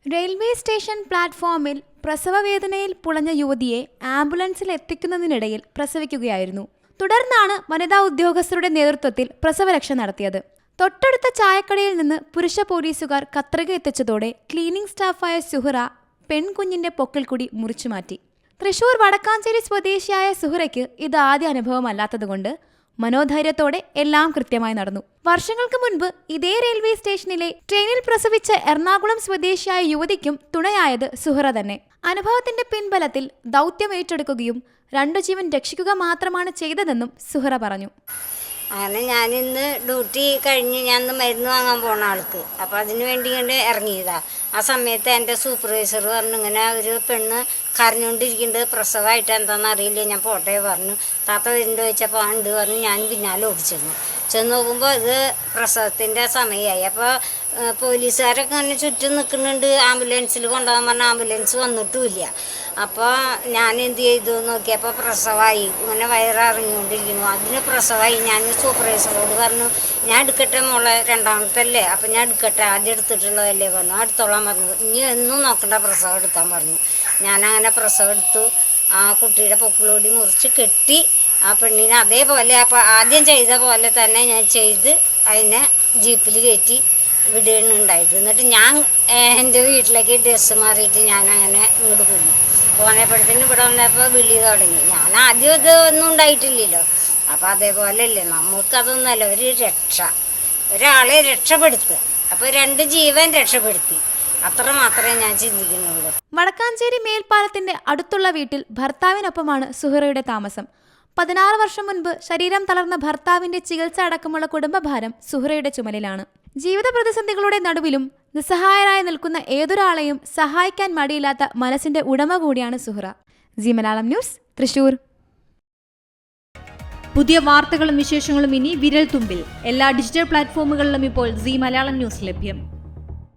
Railway station പ്ലാറ്റ്ഫോമിൽ പ്രസവവേദനയിൽ പുളഞ്ഞ യുവതിയെ ആംബുലൻസിൽ എത്തിക്കുന്നതിനിടയിൽ പ്രസവിക്കുകയായിരുന്നു. തുടർന്നാണ് വനിതാ ഉദ്യോഗസ്ഥരുടെ നേതൃത്വത്തിൽ പ്രസവരക്ഷ നടത്തിയത്. തൊട്ടടുത്ത ചായക്കടയിൽ നിന്ന് പുരുഷ പോലീസുകാർ കത്രിക എത്തിച്ചതോടെ ക്ലീനിംഗ് സ്റ്റാഫായ സുഹറ പെൺകുഞ്ഞിന്റെ പൊക്കിൾ കൂടി മുറിച്ചുമാറ്റി. തൃശൂർ വടക്കാഞ്ചേരി സ്വദേശിയായ സുഹറയ്ക്ക് ഇത് ആദ്യ അനുഭവമല്ലാത്തതുകൊണ്ട് മനോധൈര്യത്തോടെ എല്ലാം കൃത്യമായി നടന്നു. വർഷങ്ങൾക്ക് മുൻപ് ഇതേ റെയിൽവേ സ്റ്റേഷനിലെ ട്രെയിനിൽ പ്രസവിച്ച എറണാകുളം സ്വദേശിയായ യുവതിക്കും തുണയായത് സുഹറ തന്നെ. അനുഭവത്തിന്റെ പിൻബലത്തിൽ ദൗത്യം ഏറ്റെടുക്കുകയും 2 ജീവൻ രക്ഷിക്കുക മാത്രമാണ് ചെയ്തതെന്നും സുഹറ പറഞ്ഞു. അങ്ങനെ ഞാനിന്ന് ഡ്യൂട്ടി കഴിഞ്ഞ് ഞാൻ മരുന്ന് വാങ്ങാൻ പോണ ആൾക്ക് അപ്പോൾ അതിന് വേണ്ടി ഇങ്ങനെ ഇറങ്ങിയതാണ്. ആ സമയത്ത് എൻ്റെ സൂപ്പർവൈസർ പറഞ്ഞു, ഇങ്ങനെ ഒരു പെണ്ണ് കരഞ്ഞുകൊണ്ടിരിക്കുന്നുണ്ട്, പ്രസവമായിട്ട് എന്താണെന്ന് അറിയില്ല, ഞാൻ പോട്ടെ പറഞ്ഞു. താത്ത വരുന്നുണ്ട് ചോദിച്ചപ്പോൾ ഉണ്ട് പറഞ്ഞു. ഞാൻ പിന്നാലെ ഓടിച്ചെന്നു. ചെന്ന് നോക്കുമ്പോൾ ഇത് പ്രസവത്തിൻ്റെ സമയമായി. അപ്പോൾ പോലീസുകാരൊക്കെ അങ്ങനെ ചുറ്റും നിൽക്കുന്നുണ്ട്. ആംബുലൻസിൽ കൊണ്ടുപോകാൻ പറഞ്ഞാൽ ആംബുലൻസ് വന്നിട്ടുമില്ല. അപ്പോൾ ഞാൻ എന്ത് ചെയ്തു നോക്കിയപ്പോൾ പ്രസവമായി, ഇങ്ങനെ വയറിറങ്ങിക്കൊണ്ടിരിക്കുന്നു. അതിന് പ്രസവമായി. ഞാൻ സൂപ്പർവൈസറോട് പറഞ്ഞു, ഞാൻ എടുക്കട്ടെ മോളെ, രണ്ടാമത്തല്ലേ, അപ്പം ഞാൻ എടുക്കട്ടെ, ആദ്യം എടുത്തിട്ടുള്ളതല്ലേ പറഞ്ഞു. എടുത്തോളാൻ പറഞ്ഞു. ഇനി എന്നും നോക്കണ്ട, പ്രസവം എടുക്കാൻ പറഞ്ഞു. ഞാനങ്ങനെ പ്രസവം എടുത്തു. ആ കുട്ടിയുടെ പൊക്കിളോടി മുറിച്ച് കെട്ടി ആ പെണ്ണിനെ അതേപോലെ അപ്പോൾ ആദ്യം ചെയ്ത പോലെ തന്നെ ഞാൻ ചെയ്ത് അതിനെ ജീപ്പിൽ കയറ്റി വിടുകയുണ്ടായത്. എന്നിട്ട് ഞാൻ എൻ്റെ വീട്ടിലേക്ക് ഡ്രസ്സ് മാറിയിട്ട് ഞാനങ്ങനെ ഇങ്ങോട്ട് പോയി. പോന്നപ്പോഴത്തേനും ഇവിടെ വന്നപ്പോൾ വിളി തുടങ്ങി. ഞാൻ ആദ്യം ഇതൊന്നും ഉണ്ടായിട്ടില്ലല്ലോ. അപ്പോൾ അതേപോലെയല്ലേ, നമുക്കതൊന്നുമല്ല, ഒരു രക്ഷ, ഒരാളെ രക്ഷപ്പെടുത്തുക. അപ്പോൾ 2 ജീവൻ രക്ഷപ്പെടുത്തി, അത്ര മാത്രമേ ഞാൻ ചിന്തിക്കുന്നുള്ളൂ. വടക്കാഞ്ചേരി മേൽപ്പാലത്തിന്റെ അടുത്തുള്ള വീട്ടിൽ ഭർത്താവിനൊപ്പമാണ് സുഹറയുടെ താമസം. 16 വർഷം മുൻപ് ശരീരം തളർന്ന ഭർത്താവിന്റെ ചികിത്സ അടക്കമുള്ള കുടുംബഭാരം സുഹറയുടെ ചുമലിലാണ്. ജീവിത പ്രതിസന്ധികളുടെ നടുവിലും നിസ്സഹായരായി നിൽക്കുന്ന ഏതൊരാളെയും സഹായിക്കാൻ മടിയില്ലാത്ത മനസ്സിന്റെ ഉടമ കൂടിയാണ് സുഹറ. G Malayalam news, Thrissur. പുതിയ വാർത്തകളും വിശേഷങ്ങളും ഇനി വിരൽ തുമ്പിൽ. എല്ലാ ഡിജിറ്റൽ പ്ലാറ്റ്ഫോമുകളിലും ഇപ്പോൾ ജി മലയാളം ന്യൂസ് ലഭ്യം.